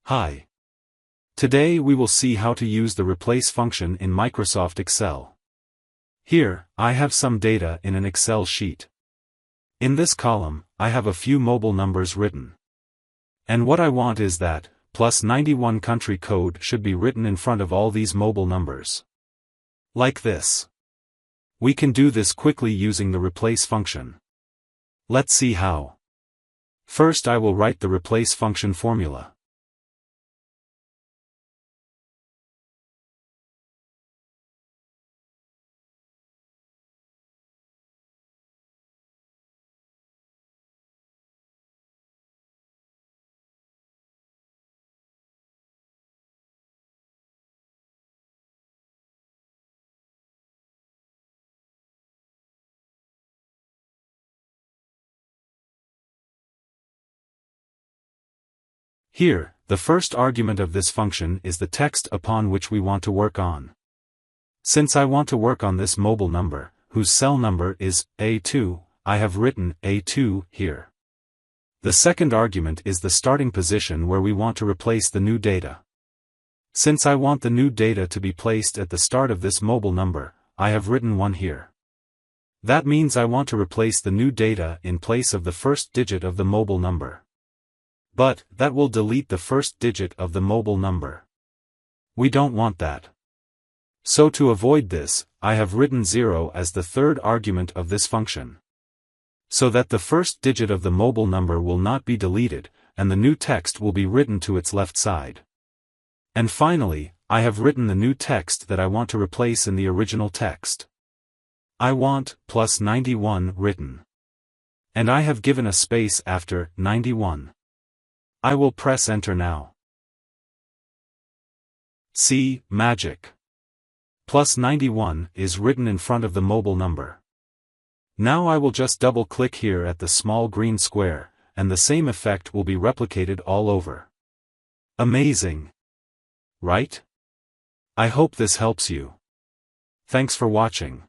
Hi. Today we will see how to use the replace function in Microsoft Excel. Here, I have some data in an Excel sheet. In this column, I have a few mobile numbers written. And what I want is that, +91 country code should be written in front of all these mobile numbers. Like this. We can do this quickly using the replace function. Let's see how. First I will write the replace function formula. Here, the first argument of this function is the text upon which we want to work on. Since I want to work on this mobile number, whose cell number is A2, I have written A2 here. The second argument is the starting position where we want to replace the new data. Since I want the new data to be placed at the start of this mobile number, I have written 1 here. That means I want to replace the new data in place of the first digit of the mobile number. But, that will delete the first digit of the mobile number. We don't want that. So to avoid this, I have written 0 as the third argument of this function. So that the first digit of the mobile number will not be deleted, and the new text will be written to its left side. And finally, I have written the new text that I want to replace in the original text. I want +91 written. And I have given a space after 91. I will press enter now. See, magic. +91 is written in front of the mobile number. Now I will just double-click here at the small green square, and the same effect will be replicated all over. Amazing! Right? I hope this helps you. Thanks for watching.